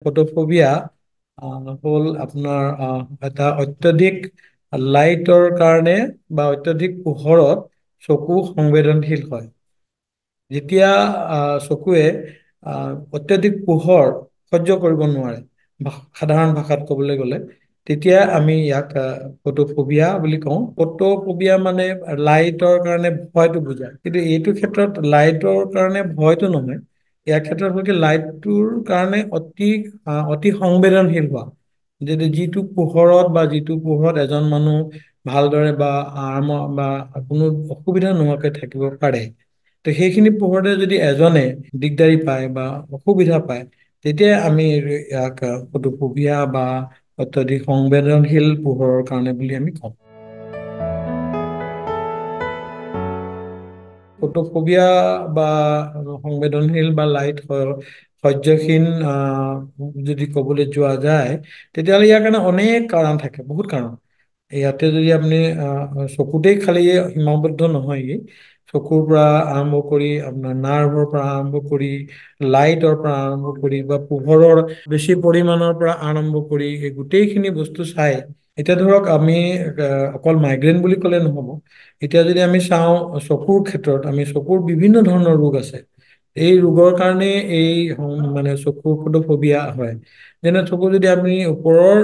Photophobia হ'ল আপোনাৰ এটা অত্যধিক লাইটৰ কাৰণে বা অত্যধিক পোহৰত চকু সংবেদনশীল হয়। যেতিয়া চকুৱে অত্যধিক পোহৰ সহ্য কৰিব নোৱাৰে, সাধাৰণ ভাষাত ক'বলৈ গ'লে, তেতিয়া আমি ইয়াক ফটোফোবিয়া বুলি কওঁ। ফটোফোবিয়া মানে লাইটৰ কাৰণে ভয়টো বুজায়, কিন্তু এইটো ক্ষেত্ৰত লাইটৰ কাৰণে ভয়টো নহয়। ইয়াৰ ক্ষেত্ৰত হ'ল কি লাইটটোৰ কাৰণে অতি সংবেদনশীল হোৱা। যিটো পোহৰত বা যিটো পোহৰত এজন মানুহ ভালদৰে বা আৰামত বা কোনো অসুবিধা নোহোৱাকৈ থাকিব পাৰে, তো সেইখিনি পোহৰতে যদি এজনে দিগদাৰি পায় বা অসুবিধা পায়, তেতিয়া আমি ইয়াক ফটোফোবিয়া বা অত্যধিক সংবেদনশীল পোহৰৰ কাৰণে বুলি আমি কওঁ। ফটোফোবিয়া বা সংবেদনশীল বা লাইট সহ্যহীন যদি ক'বলৈ যোৱা যায়, তেতিয়াহ'লে ইয়াৰ কাৰণে অনেক কাৰণ থাকে, বহুত কাৰণ। ইয়াতে যদি আপুনি চকুতেই খালি সীমাবদ্ধ নহয়, চকুৰ পৰা আৰম্ভ কৰি আপোনাৰ নাৰ্ভৰ পৰা আৰম্ভ কৰি লাইটৰ পৰা আৰম্ভ কৰি বা পোহৰৰ বেছি পৰিমাণৰ পৰা আৰম্ভ কৰি এই গোটেইখিনি বস্তু চাই, এতিয়া ধৰক আমি অকল মাইগ্ৰেইন বুলি ক'লে নহ'ব। এতিয়া যদি আমি চাওঁ চকুৰ ক্ষেত্ৰত, আমি চকুৰ বিভিন্ন ধৰণৰ ৰোগ আছে। এই ৰোগৰ কাৰণে মানে চকুৰ ফটোফোবিয়া হয়। যেনে চকু যদি আমি ওপৰৰ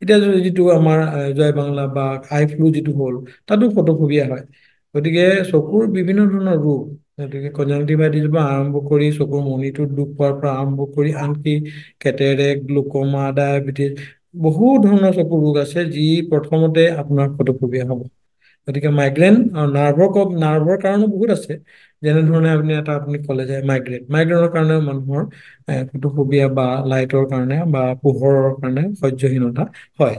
এতিয়া যিটো আমাৰ জয় বাংলা বা আই ফ্লু যিটো হ'ল, তাতো ফটোফোবিয়া হয়। গতিকে চকুৰ বিভিন্ন ধৰণৰ ৰোগ, গতিকে কনজাংটিভাইটিছৰ পৰা আৰম্ভ কৰি চকুৰ মণিটোত দুখ পোৱাৰ পৰা আৰম্ভ কৰি আনকি কেটেৰেক্ট, গ্লুক'মা, ডায়েবেটিছ, বহু ধৰণৰ চকুৰ ৰোগ আছে যি প্ৰথমতে আপোনাৰ ফটোফোবিয়া হ'ব। গতিকে মাইগ্ৰেইন নাৰ্ভৰ কাৰণো বহুত আছে। যেনেধৰণে আপুনি ক'লে যে মাইগ্ৰেইনৰ কাৰণেও মানুহৰ ফটোফোবিয়া বা লাইটৰ কাৰণে বা পোহৰৰ কাৰণে সহ্যহীনতা হয়।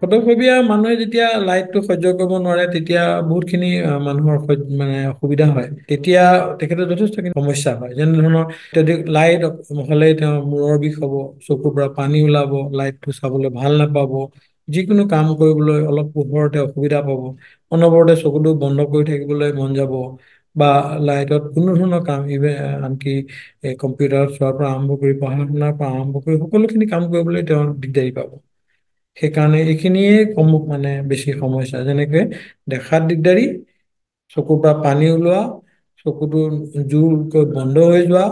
ফটোফোবিয়া মানুহে যেতিয়া লাইটটো সহ্য কৰিব নোৱাৰে, তেতিয়া বহুতখিনি মানুহৰ মানে অসুবিধা হয়। তেতিয়া তেখেতৰ যথেষ্টখিনি সমস্যা হয়। যেনে ধৰণৰ অত্যাধিক লাইট হ'লে তেওঁৰ মূৰৰ বিষ হ'ব, চকুৰ পৰা পানী ওলাব, লাইটটো চাবলৈ ভাল নাপাব, যিকোনো কাম কৰিবলৈ অলপ পোহৰতে অসুবিধা পাব, অনবৰতে চকুটো বন্ধ কৰি থাকিবলৈ মন যাব, বা লাইটত কোনো ধৰণৰ কাম আনকি কম্পিউটাৰত চোৱাৰ পৰা আৰম্ভ কৰি পঢ়া শুনাৰ পৰা আৰম্ভ কৰি সকলোখিনি কাম কৰিবলৈ তেওঁ দিগদাৰি পাব। সেইকাৰণে এইখিনিয়ে মানে বেছি সমস্যা, যেনেকে দেখাত দিগদাৰি, চকুৰ পৰা পানী ওলোৱা, চকুটো জোৰকৈ বন্ধ হৈ যোৱা,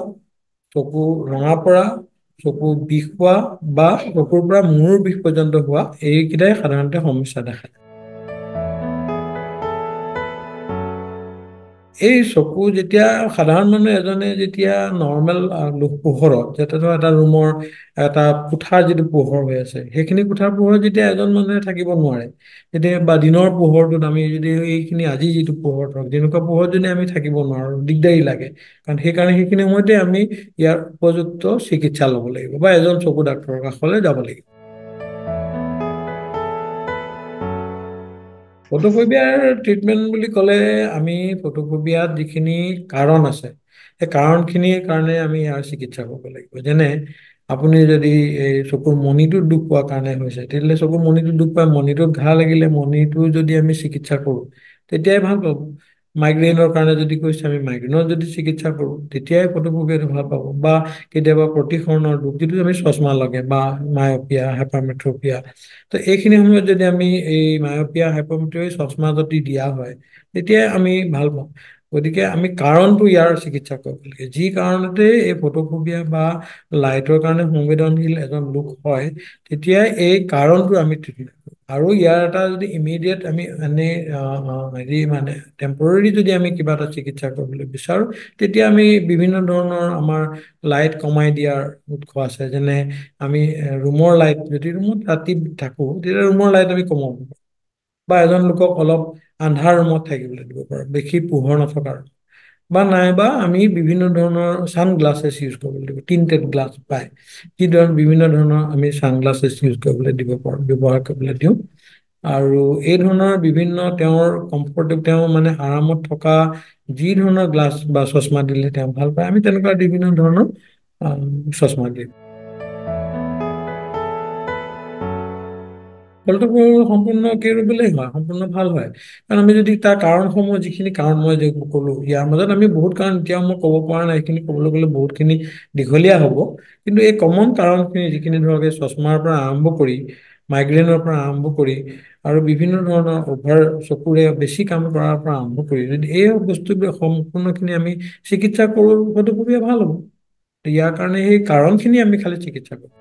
চকু ৰঙা পৰা, চকু বিষ হোৱা বা চকুৰ পৰা মূৰৰ বিষ পৰ্যন্ত হোৱা, এইকেইটাই সাধাৰণতে সমস্যা দেখা যায়। এই চকু যেতিয়া সাধাৰণ মানুহ এজনে যেতিয়া নৰ্মেল পোহৰত, যেতিয়া ধৰ এটা ৰুমৰ এটা কোঠাৰ যিটো পোহৰ হৈ আছে, সেইখিনি কোঠাৰ পোহৰত যেতিয়া এজন মানুহে থাকিব নোৱাৰে, তেতিয়া বা দিনৰ পোহৰটোত আমি যদি এইখিনি আজি যিটো পোহৰ ধৰক যেনেকুৱা পোহৰত যদি আমি থাকিব নোৱাৰো, দিগদাৰী লাগে। কাৰণ সেইকাৰণে সেইখিনি সময়তে আমি ইয়াৰ উপযুক্ত চিকিৎসা ল'ব লাগিব বা এজন চকু ডাক্তৰৰ কাষলৈ যাব লাগিব। ফটোফোবিয়াৰ ট্ৰিটমেণ্ট বুলি ক'লে, আমি ফটোফোবিয়াত যিখিনি কাৰণ আছে, সেই কাৰণখিনিৰ কাৰণে আমি ইয়াৰ চিকিৎসা কৰিব লাগিব। যেনে আপুনি যদি এই চকুৰ মণিটোত দুখ পোৱাৰ কাৰণে হৈছে, তেতিয়াহ'লে চকুৰ মণিটোত দুখ পায়, মণিটোত ঘাঁ লাগিলে মণিটো যদি আমি চিকিৎসা কৰোঁ, তেতিয়াই ভাল পাব। মাইগ্ৰেইনৰ কাৰণে যদি কৈছে, আমি মাইগ্ৰেইনৰ যদি চিকিৎসা কৰোঁ, তেতিয়াই ফটোফোবিয়াটো ভাল পাব। বা কেতিয়াবা প্ৰতিসৰণৰ দুখ, যিটো আমি চশমা লাগে, বা মায়পিয়া, হাইপাৰমেট্ৰপিয়া, তো এইখিনি সময়ত যদি আমি এই মায়পিয়া হাইপাৰমেট্ৰিয়া চশমা যদি দিয়া হয়, তেতিয়াই আমি ভাল পাওঁ। গতিকে আমি কাৰণটো ইয়াৰ চিকিৎসা কৰিব লাগে। যি কাৰণতে এই ফটোফোবিয়া বা লাইটৰ কাৰণে সংবেদনশীল এজন লোক হয়, তেতিয়াই এই কাৰণটো আমি ট্ৰিটমেণ্ট কৰোঁ। আৰু ইয়াৰ এটা যদি ইমিডিয়েট আমি হেৰি মানে টেম্পৰৰী যদি আমি কিবা এটা চিকিৎসা কৰিবলৈ বিচাৰোঁ, তেতিয়া আমি বিভিন্ন ধৰণৰ আমাৰ লাইট কমাই দিয়াৰ উৎস আছে। যেনে আমি ৰুমৰ লাইট, যদি ৰুমত ৰাতি থাকোঁ, তেতিয়া ৰুমৰ লাইট আমি কমাব পাৰোঁ, বা এজন লোকক অলপ আন্ধাৰ ৰুমত থাকিবলৈ দিব পাৰোঁ, বেছি পোহৰ নথকাৰ, বা নাইবা আমি বিভিন্ন ধৰণৰ ছানগ্লাছেছ ইউজ কৰিবলৈ দিব, টিণ্টেড গ্লাছ পায়, যি ধৰণৰ বিভিন্ন ধৰণৰ আমি ছানগ্লাছেছ ইউজ কৰিবলৈ দিব পাৰোঁ, ব্যৱহাৰ কৰিবলৈ দিওঁ। আৰু এই ধৰণৰ বিভিন্ন তেওঁৰ তেওঁ মানে আৰামত থকা যি ধৰণৰ গ্লাছ বা চশমা দিলে তেওঁ ভাল পায়, আমি তেনেকুৱা বিভিন্ন ধৰণৰ চশমা দিওঁ। ফলটো সম্পূৰ্ণ বেলেগ হয়, সম্পূৰ্ণ ভাল হয়। কাৰণ আমি যদি তাৰ কাৰণসমূহ, যিখিনি কাৰণ মই যে ক'লো, ইয়াৰ মাজত আমি বহুত কাৰণ এতিয়াও মই ক'ব পৰা নাই, সেইখিনি ক'বলৈ গ'লে বহুতখিনি দীঘলীয়া হ'ব। কিন্তু এই কমন কাৰণখিনি, যিখিনি ধৰক এই চশমাৰ পৰা আৰম্ভ কৰি, মাইগ্ৰেইনৰ পৰা আৰম্ভ কৰি, আৰু বিভিন্ন ধৰণৰ অভাৰ চকুৰে বেছি কাম কৰাৰ পৰা আৰম্ভ কৰি, যদি এই বস্তুবিলাক সম্পূৰ্ণখিনি আমি চিকিৎসা কৰোঁ, ফটোফবিয়া ভাল হ'ব। ইয়াৰ কাৰণে সেই কাৰণখিনি আমি খালি চিকিৎসা কৰোঁ।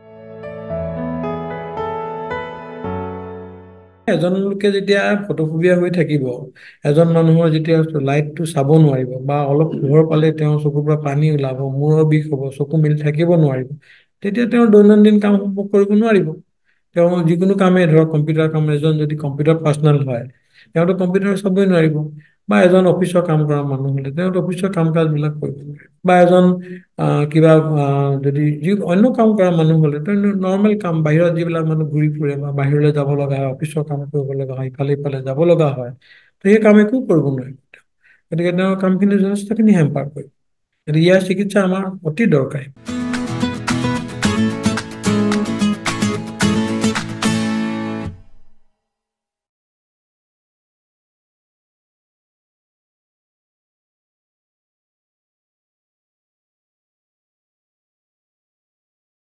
এজন লোকে যেতিয়া ফটোফোবিয়া হৈ থাকিব, এজন মানুহৰ যেতিয়া লাইটটো চাব নোৱাৰিব, বা অলপ পোহৰ পালে তেওঁৰ চকুৰ পৰা পানী ওলাব, মূৰৰ বিষ হ'ব, চকু মেলি থাকিব নোৱাৰিব, তেতিয়া তেওঁৰ দৈনন্দিন কাম সম্ভৱ কৰিব নোৱাৰিব। তেওঁ যিকোনো কামেই ধৰক, কম্পিউটাৰ কাম, এজন যদি কম্পিউটাৰ পাৰ্চনেল হয়, তেওঁতো কম্পিউটাৰ চাবই নোৱাৰিব। বা এজন অফিচৰ কাম কৰা মানুহ হ'লে তেওঁতো অফিচৰ কাম কাজবিলাক কৰিব নোৱাৰিব। বা এজন কিবা যদি অন্য কাম কৰা মানুহ হ'লে, তেওঁ নৰ্মেল কাম, বাহিৰত যিবিলাক মানুহ ঘূৰি ফুৰে বা বাহিৰলৈ যাব লগা হয়, অফিচৰ কাম কৰিব লগা হয়, ইফালে ইফালে যাব লগা হয়, তো সেই কাম একো কৰিব নোৱাৰিব। গতিকে তেওঁৰ কামখিনি যথেষ্টখিনি হেম্পাৰ কৰিব। গতিকে ইয়াৰ চিকিৎসা আমাৰ অতি দৰকাৰী।